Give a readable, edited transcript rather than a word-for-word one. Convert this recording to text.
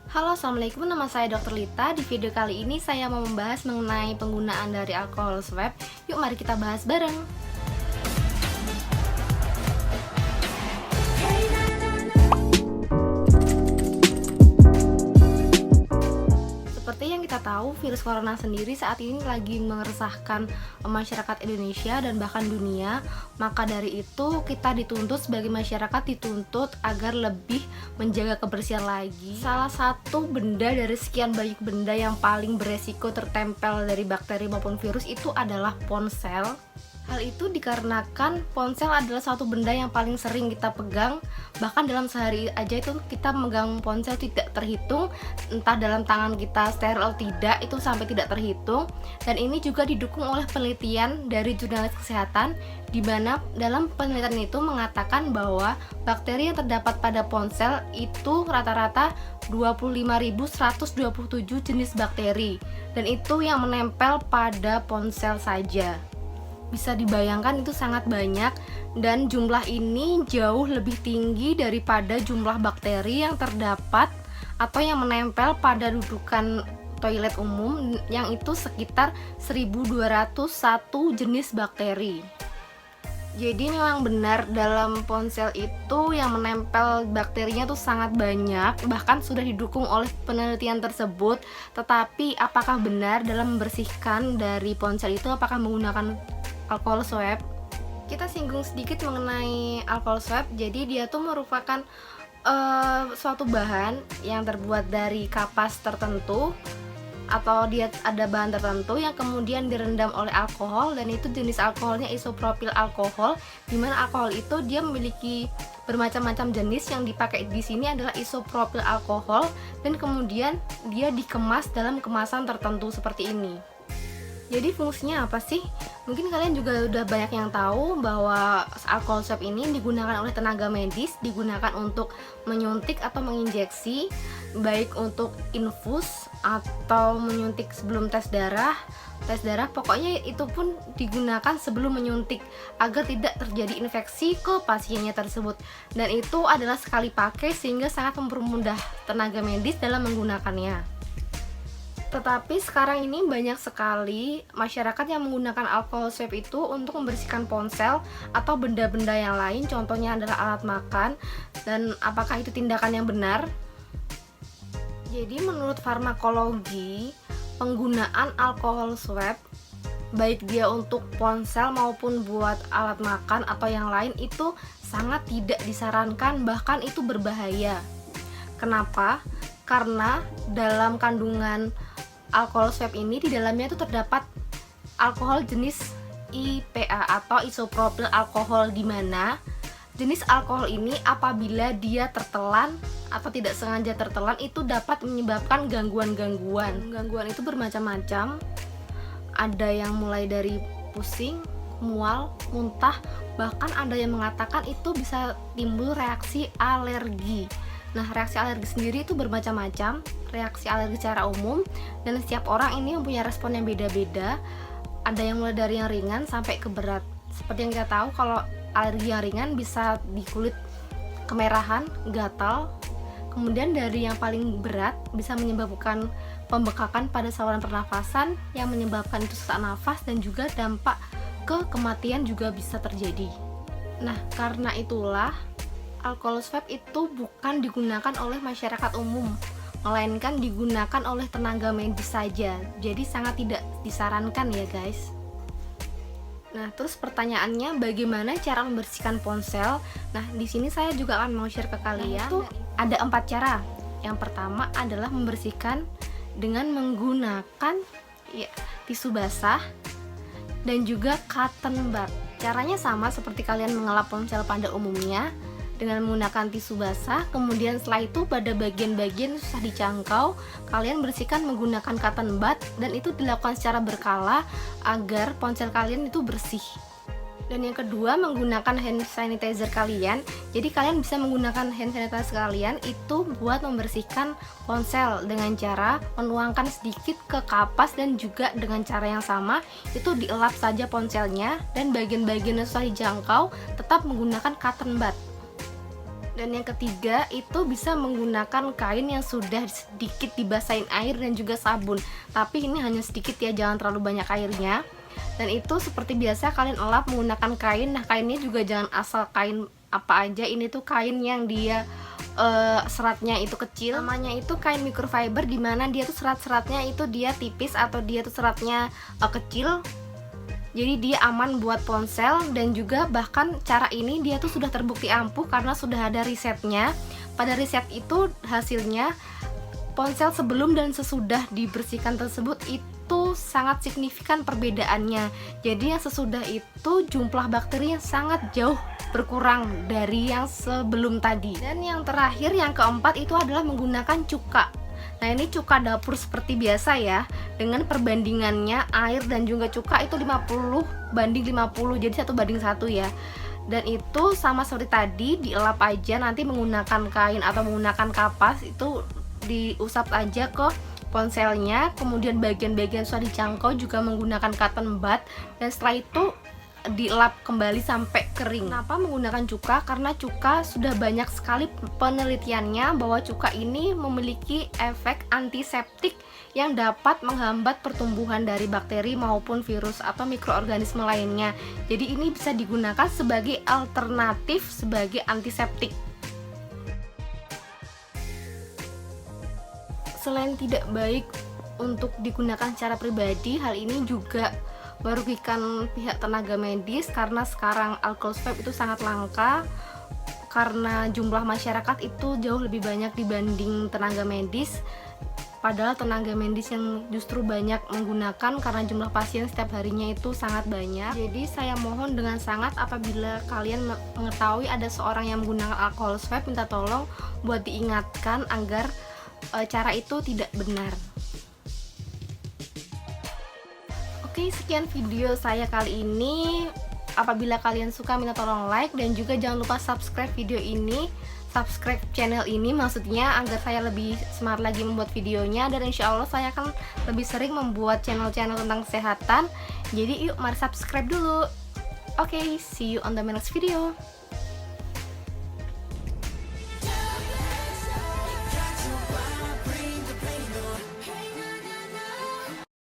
Halo, assalamualaikum. Nama saya Dr. Lita. Di video kali ini saya mau membahas mengenai penggunaan dari alkohol swab. Yuk, mari kita bahas bareng. Seperti yang kita tahu, virus corona sendiri saat ini lagi meresahkan masyarakat Indonesia dan bahkan dunia. Maka dari itu kita dituntut sebagai masyarakat dituntut agar lebih menjaga kebersihan lagi. Salah satu benda dari sekian banyak benda yang paling beresiko tertempel dari bakteri maupun virus itu adalah ponsel. Hal itu dikarenakan ponsel adalah satu benda yang paling sering kita pegang. Bahkan dalam sehari aja itu kita megang ponsel tidak terhitung, entah dalam tangan kita steril tidak, itu sampai tidak terhitung. Dan ini juga didukung oleh penelitian dari jurnalis kesehatan, di mana dalam penelitian itu mengatakan bahwa bakteri yang terdapat pada ponsel itu rata-rata 25.127 jenis bakteri, dan itu yang menempel pada ponsel saja. Bisa dibayangkan itu sangat banyak, dan jumlah ini jauh lebih tinggi daripada jumlah bakteri yang terdapat atau yang menempel pada dudukan toilet umum, yang itu sekitar 1.201 jenis bakteri. Jadi memang benar dalam ponsel itu yang menempel bakterinya tuh sangat banyak, bahkan sudah didukung oleh penelitian tersebut. Tetapi apakah benar dalam membersihkan dari ponsel itu apakah menggunakan alkohol swab? Kita singgung sedikit mengenai alkohol swab. Jadi dia tuh merupakan suatu bahan yang terbuat dari kapas tertentu, atau dia ada bahan tertentu yang kemudian direndam oleh alkohol, dan itu jenis alkoholnya isopropil alkohol, dimana alkohol itu dia memiliki bermacam-macam jenis. Yang dipakai di sini adalah isopropil alkohol, dan kemudian dia dikemas dalam kemasan tertentu seperti ini. Jadi fungsinya apa sih? Mungkin kalian juga udah banyak yang tahu bahwa alkohol swab ini digunakan oleh tenaga medis, digunakan untuk menyuntik atau menginjeksi, baik untuk infus atau menyuntik sebelum tes darah, pokoknya itu pun digunakan sebelum menyuntik agar tidak terjadi infeksi ke pasiennya tersebut. Dan itu adalah sekali pakai sehingga sangat mempermudah tenaga medis dalam menggunakannya. Tetapi sekarang ini banyak sekali masyarakat yang menggunakan alkohol swab itu untuk membersihkan ponsel atau benda-benda yang lain, contohnya adalah alat makan. Dan apakah itu tindakan yang benar? Jadi menurut farmakologi, penggunaan alkohol swab, baik dia untuk ponsel maupun buat alat makan atau yang lain, itu sangat tidak disarankan, bahkan itu berbahaya. Kenapa? Karena dalam kandungan alkohol swab ini di dalamnya itu terdapat alkohol jenis IPA atau isopropil alkohol, di mana jenis alkohol ini apabila dia tertelan atau tidak sengaja tertelan itu dapat menyebabkan gangguan-gangguan. Gangguan itu bermacam-macam. Ada yang mulai dari pusing, mual, muntah, bahkan ada yang mengatakan itu bisa timbul reaksi alergi. Nah, reaksi alergi sendiri itu bermacam-macam, reaksi alergi secara umum, dan setiap orang ini mempunyai respon yang beda-beda. Ada yang mulai dari yang ringan sampai ke berat. Seperti yang kita tahu, kalau alergi yang ringan bisa di kulit kemerahan, gatal. Kemudian dari yang paling berat bisa menyebabkan pembekakan pada saluran pernafasan yang menyebabkan itu sesak nafas, dan juga dampak ke kematian juga bisa terjadi. Nah, karena itulah alkohol swab itu bukan digunakan oleh masyarakat umum, melainkan digunakan oleh tenaga medis saja. Jadi sangat tidak disarankan ya guys. Nah, terus pertanyaannya, bagaimana cara membersihkan ponsel? Nah, di sini saya juga akan mau share ke kalian. Itu ada 4 cara. Yang pertama adalah membersihkan dengan menggunakan tisu basah dan juga cotton bud. Caranya sama seperti kalian mengelap ponsel pada umumnya, dengan menggunakan tisu basah. Kemudian setelah itu pada bagian-bagian susah dijangkau, kalian bersihkan menggunakan cotton bud, dan itu dilakukan secara berkala agar ponsel kalian itu bersih. Dan yang kedua, menggunakan hand sanitizer kalian. Jadi kalian bisa menggunakan hand sanitizer kalian itu buat membersihkan ponsel dengan cara menuangkan sedikit ke kapas, dan juga dengan cara yang sama itu dielap saja ponselnya, dan bagian-bagian yang susah dijangkau tetap menggunakan cotton bud. Dan yang ketiga itu bisa menggunakan kain yang sudah sedikit dibasahin air dan juga sabun. Tapi ini hanya sedikit ya, jangan terlalu banyak airnya. Dan itu seperti biasa kalian elap menggunakan kain. Nah kainnya juga jangan asal kain apa aja, ini tuh kain yang dia seratnya itu kecil. Namanya itu kain microfiber, dimana dia tuh serat-seratnya itu dia tipis atau dia tuh seratnya kecil. Jadi dia aman buat ponsel, dan juga bahkan cara ini dia tuh sudah terbukti ampuh karena sudah ada risetnya. Pada riset itu hasilnya ponsel sebelum dan sesudah dibersihkan tersebut itu sangat signifikan perbedaannya. Jadi yang sesudah itu jumlah bakteri yang sangat jauh berkurang dari yang sebelum tadi. Dan yang terakhir, yang keempat itu adalah menggunakan cuka. Nah ini cuka dapur seperti biasa ya, dengan perbandingannya air dan juga cuka itu 50/50, jadi 1:1 ya. Dan itu sama seperti tadi, dielap aja, nanti menggunakan kain atau menggunakan kapas itu diusap aja ke ponselnya. Kemudian bagian-bagian sudah dicangkau juga menggunakan cotton bud, dan setelah itu dielap kembali sampai kering. Kenapa menggunakan cuka? Karena cuka sudah banyak sekali penelitiannya bahwa cuka ini memiliki efek antiseptik yang dapat menghambat pertumbuhan dari bakteri maupun virus atau mikroorganisme lainnya. Jadi ini bisa digunakan sebagai alternatif sebagai antiseptik. Selain tidak baik untuk digunakan secara pribadi, hal ini juga merugikan pihak tenaga medis karena sekarang alcohol swab itu sangat langka karena jumlah masyarakat itu jauh lebih banyak dibanding tenaga medis. Padahal tenaga medis yang justru banyak menggunakan karena jumlah pasien setiap harinya itu sangat banyak. Jadi saya mohon dengan sangat, apabila kalian mengetahui ada seorang yang menggunakan alcohol swab, minta tolong buat diingatkan agar cara itu tidak benar. Oke, sekian video saya kali ini. Apabila kalian suka, minta tolong like, dan juga jangan lupa subscribe video ini, subscribe channel ini maksudnya, agar saya lebih semangat lagi membuat videonya. Dan insya Allah saya akan lebih sering membuat channel-channel tentang kesehatan. Jadi yuk, mari subscribe dulu. Oke, see you on the next video.